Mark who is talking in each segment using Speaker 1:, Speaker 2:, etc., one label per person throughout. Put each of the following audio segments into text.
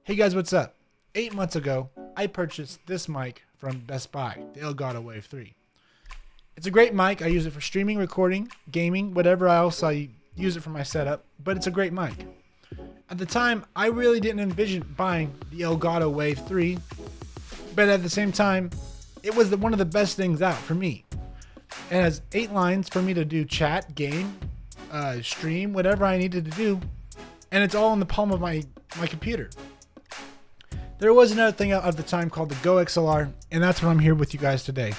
Speaker 1: Hey guys, what's up? 8 months ago, I purchased this mic from Best Buy, the Elgato Wave 3. It's a great mic. I use it for streaming, recording, gaming, whatever else I use it for my setup, but it's a great mic. At the time, I really didn't envision buying the Elgato Wave 3, but at the same time, it was one of the best things out for me. It has 8 lines for me to do chat, game, stream, whatever I needed to do, and it's all in the palm of my computer. There was another thing out at the time called the GO XLR, and that's what I'm here with you guys today.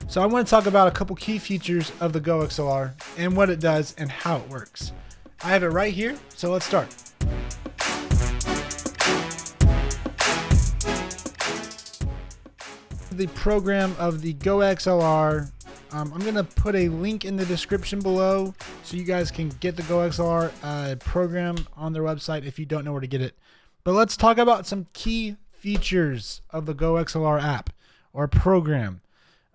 Speaker 1: So I want to talk about a couple key features of the GO XLR and what it does and how it works. I have it right here, so let's start. The program of the GO XLR. I'm going to put a link in the description below so you guys can get the GO XLR program on their website if you don't know where to get it. But let's talk about some key features of the GO XLR app or program.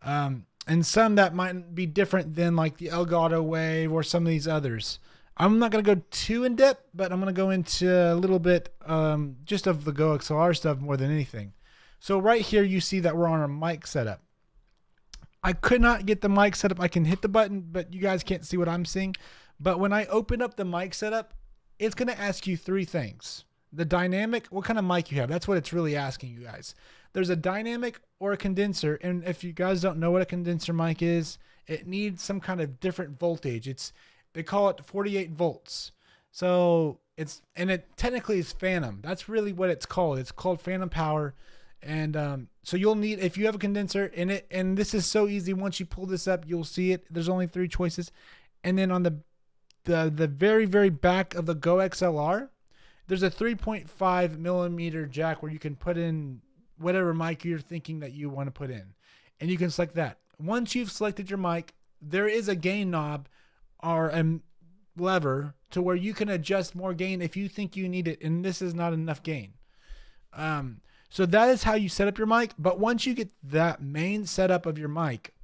Speaker 1: And some that might be different than like the Elgato Wave or some of these others. I'm not going to go too in depth, but I'm going to go into a little bit just of the GO XLR stuff more than anything. So right here you see that we're on our mic setup. I could not get the mic setup. I can hit the button, but you guys can't see what I'm seeing. But when I open up the mic setup, it's going to ask you 3 things. The dynamic, what kind of mic you have. That's what it's really asking you guys. There's a dynamic or a condenser. And if you guys don't know what a condenser mic is, it needs some kind of different voltage. They call it 48 volts. So it technically is phantom. That's really what it's called. It's called phantom power. And so you'll need, if you have a condenser in it, and this is so easy. Once you pull this up, you'll see it. There's only 3 choices. And then on the very, very back of the GO XLR, there's a 3.5 millimeter jack where you can put in whatever mic you're thinking that you want to put in. And you can select that. Once you've selected your mic, there is a gain knob or a lever to where you can adjust more gain if you think you need it. And this is not enough gain. So that is how you set up your mic. But once you get that main setup of your mic,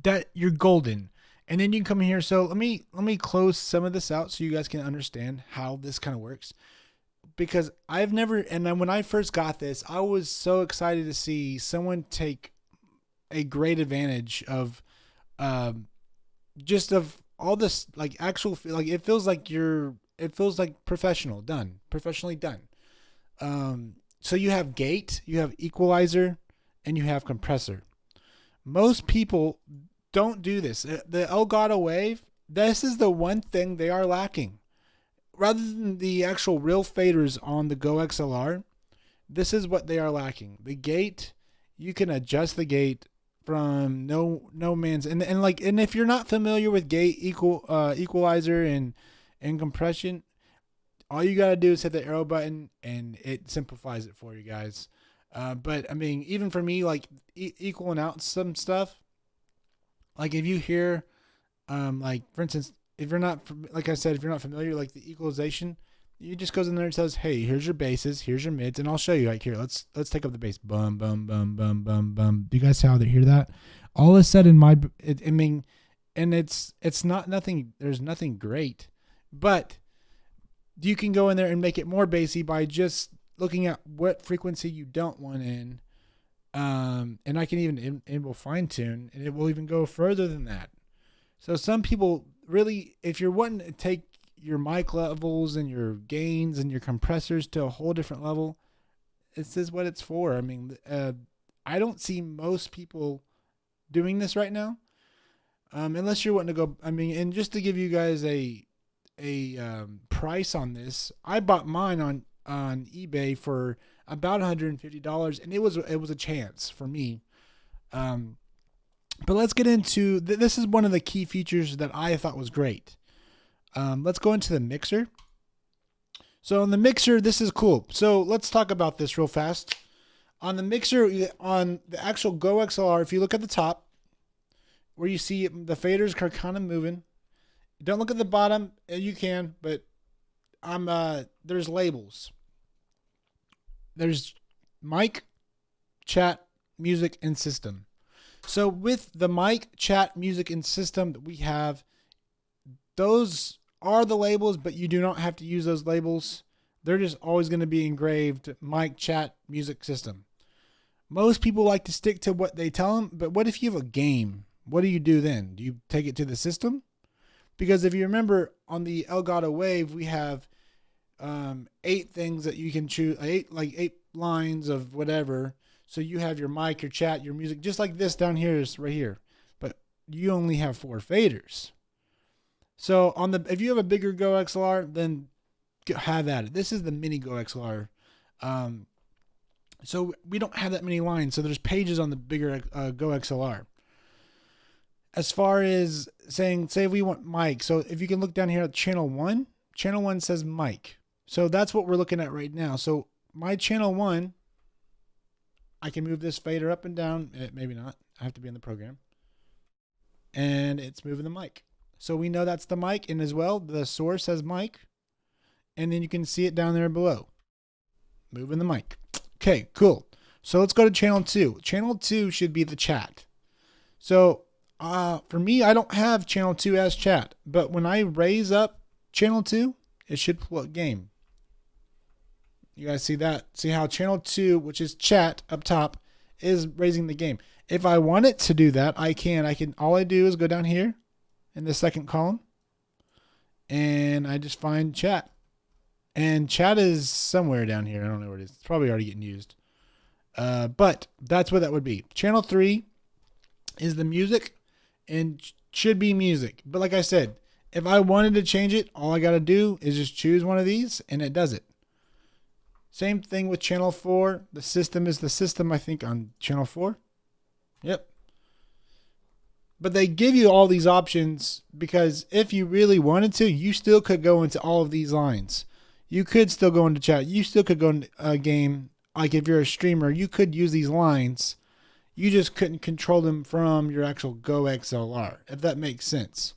Speaker 1: that you're golden. And then you can come in here. So let me close some of this out so you guys can understand how this kind of works. Because I've never, and then when I first got this, I was so excited to see someone take a great advantage of just of all this, like actual, like it feels like professionally done. So you have gate, you have equalizer, and you have compressor. Most people don't do this. The Elgato Wave, this is the one thing they are lacking. Rather than the actual real faders on the GO XLR, this is what they are lacking. The gate, you can adjust the gate from no man's and if you're not familiar with gate equalizer and compression, all you gotta do is hit the arrow button and it simplifies it for you guys. But I mean, even for me, like equaling out some stuff. Like if you hear, like for instance, if you're not, like I said, if you're not familiar, like the equalization, you just goes in there and says, hey, here's your basses, here's your mids, and I'll show you right here. Let's take up the bass. Bum, bum, bum, bum, bum, bum. Do you guys hear that? All of a sudden, it's not nothing, there's nothing great, but you can go in there and make it more bassy by just looking at what frequency you don't want in. And I can even enable fine tune, and it will even go further than that. So some people really, if you're wanting to take your mic levels and your gains and your compressors to a whole different level, this is what it's for. I mean, I don't see most people doing this right now, unless you're wanting to go. I mean, and just to give you guys a price on this, I bought mine on eBay for about $150, and it was a chance for me. But let's get into this. Is one of the key features that I thought was great. Let's go into the mixer. So on the mixer, this is cool. So let's talk about this real fast. On the mixer, on the actual GO XLR, if you look at the top, where you see the faders are kind of moving. Don't look at the bottom. You can, but there's labels. There's mic, chat, music, and system. So with the mic, chat, music, and system that we have, those are the labels, but you do not have to use those labels. They're just always going to be engraved mic, chat, music system. Most people like to stick to what they tell them, but what if you have a game? What do you do then? Do you take it to the system? Because if you remember on the Elgato Wave, we have 8 things that you can choose, 8 lines of whatever. So you have your mic, your chat, your music, just like this down here is right here. But you only have 4 faders. So if you have a bigger Go XLR, then have at it. This is the mini Go XLR. So we don't have that many lines. So there's pages on the bigger Go XLR. As far as say we want mic. So if you can look down here at channel 1 says mic. So that's what we're looking at right now. So my channel 1, I can move this fader up and down. Maybe not. I have to be in the program. And it's moving the mic. So we know that's the mic. And as well, the source says mic. And then you can see it down there below. Moving the mic. Okay, cool. So let's go to channel 2. Channel 2 should be the chat. So for me, I don't have channel 2 as chat. But when I raise up channel 2, it should pull up game. You guys see that? See how channel 2, which is chat up top, is raising the game. If I want it to do that, I can. All I do is go down here in the second column. And I just find chat. And chat is somewhere down here. I don't know where it is. It's probably already getting used. But that's what that would be. Channel 3 is the music and should be music. But like I said, if I wanted to change it, all I got to do is just choose one of these and it does it. Same thing with channel 4. The system is the system, I think, on channel 4. Yep. But they give you all these options because if you really wanted to, you still could go into all of these lines. You could still go into chat. You still could go into a game. Like if you're a streamer, you could use these lines. You just couldn't control them from your actual Go XLR, if that makes sense.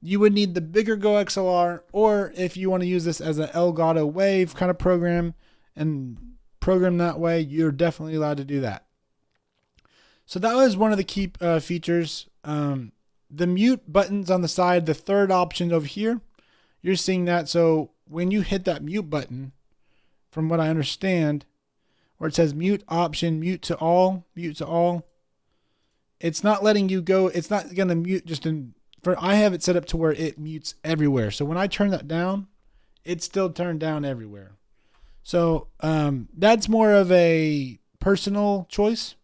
Speaker 1: You would need the bigger Go XLR, or if you want to use this as an Elgato Wave kind of program and program that way, you're definitely allowed to do that. So that was one of the key features. The mute buttons on the side, the third option over here, you're seeing that. So when you hit that mute button, from what I understand, where it says mute option, mute to all, it's not letting you go. It's not going to mute just I have it set up to where it mutes everywhere. So when I turn that down, it's still turned down everywhere. So that's more of a personal choice,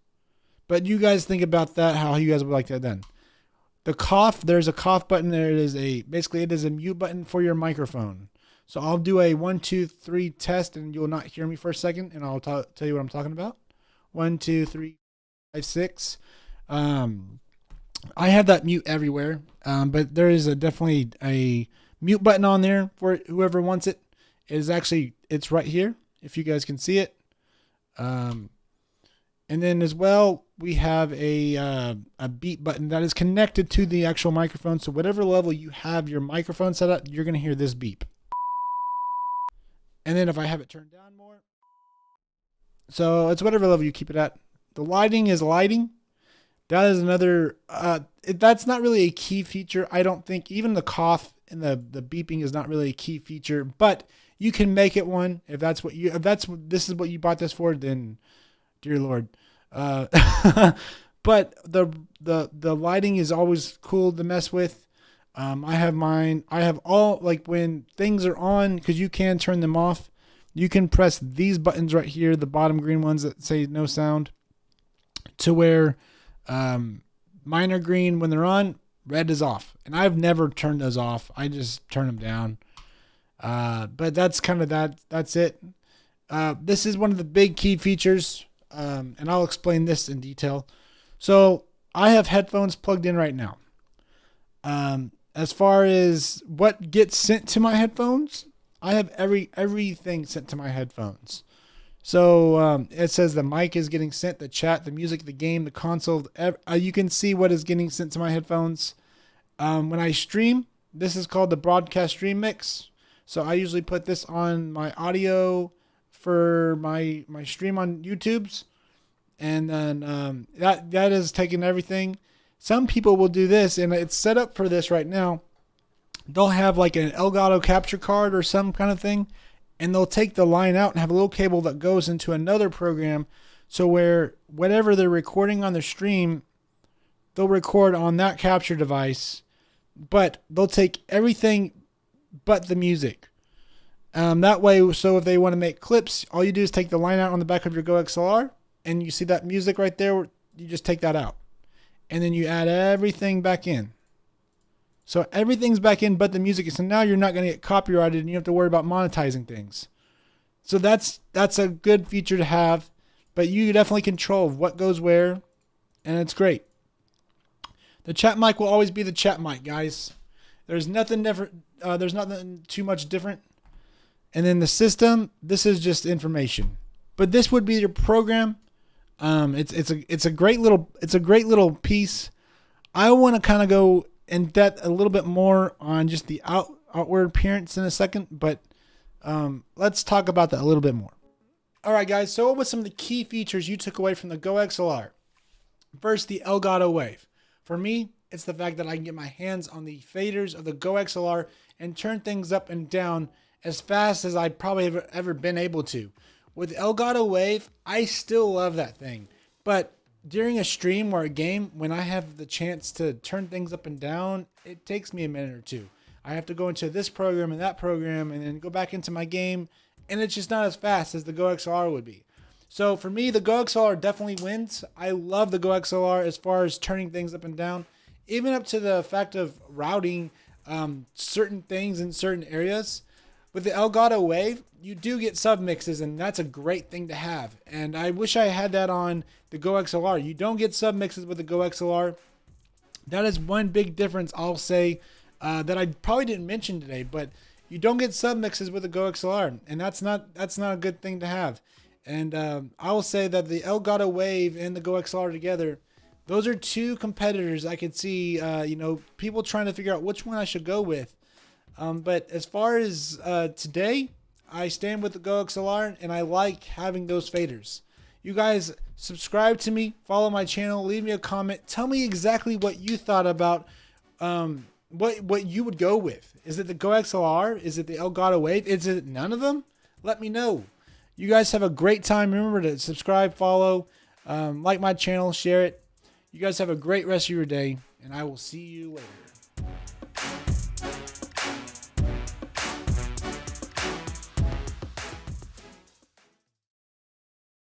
Speaker 1: but you guys think about that, how you guys would like that done. The cough, there's a cough button there. Basically it is a mute button for your microphone. So I'll do a 1, 2, 3 test and you'll not hear me for a second and I'll tell you what I'm talking about. 1, 2, 3, 5, 6. I have that mute everywhere, but there is definitely a mute button on there for whoever wants it. It's right here, if you guys can see it. And then as well, we have a beep button that is connected to the actual microphone. So whatever level you have your microphone set up, you're going to hear this beep. And then if I have it turned down more, so it's whatever level you keep it at. The lighting is lighting. That is another, that's not really a key feature. I don't think even the cough and the beeping is not really a key feature, but you can make it one. If this is what you bought this for, then dear Lord. But the lighting is always cool to mess with. I have mine. I have all, like when things are on, because you can turn them off. You can press these buttons right here, the bottom green ones that say no sound, to where mine are green when they're on, red is off. And I've never turned those off. I just turn them down. But that's kind of that's it. This is one of the big key features, and I'll explain this in detail. So I have headphones plugged in right now. As far as what gets sent to my headphones, I have everything sent to my headphones. So it says the mic is getting sent, the chat, the music, the game, the console. You can see what is getting sent to my headphones. When I stream, this is called the broadcast stream mix. So I usually put this on my audio for my stream on YouTube's. And then that is taking everything. Some people will do this, and it's set up for this right now. They'll have like an Elgato capture card or some kind of thing, and they'll take the line out and have a little cable that goes into another program. So where whatever they're recording on their stream, they'll record on that capture device, but they'll take everything but the music. That way, so if they want to make clips, all you do is take the line out on the back of your GO XLR, and you see that music right there, you just take that out. And then you add everything back in. So everything's back in but the music. So now you're not going to get copyrighted and you have to worry about monetizing things. So that's a good feature to have, but you definitely control what goes where, and it's great. The chat mic will always be the chat mic, guys. There's nothing different. There's nothing too much different. And then the system, this is just information. But this would be your program. It's a great little piece. I want to kind of go in depth a little bit more on just the outward appearance in a second, but let's talk about that a little bit more. All right, guys. So what were some of the key features you took away from the GO XLR? First, the Elgato Wave. For me, it's the fact that I can get my hands on the faders of the GO XLR and turn things up and down as fast as I probably have ever been able to. With Elgato Wave, I still love that thing. But during a stream or a game, when I have the chance to turn things up and down, it takes me a minute or two. I have to go into this program and that program and then go back into my game, and it's just not as fast as the GO XLR would be. So for me, the GO XLR definitely wins. I love the GO XLR as far as turning things up and down, even up to the fact of routing certain things in certain areas. With the Elgato Wave, you do get submixes, and that's a great thing to have. And I wish I had that on the GO XLR. You don't get submixes with the GO XLR. That is one big difference, I'll say, that I probably didn't mention today. But you don't get submixes with the GO XLR, and that's not a good thing to have. And I will say that the Elgato Wave and the GO XLR together, those are two competitors I could see, people trying to figure out which one I should go with. But as far as today, I stand with the GO XLR, and I like having those faders. You guys subscribe to me, follow my channel, leave me a comment. Tell me exactly what you thought about what you would go with. Is it the GO XLR? Is it the Elgato Wave? Is it none of them? Let me know. You guys have a great time. Remember to subscribe, follow, like my channel, share it. You guys have a great rest of your day, and I will see you later.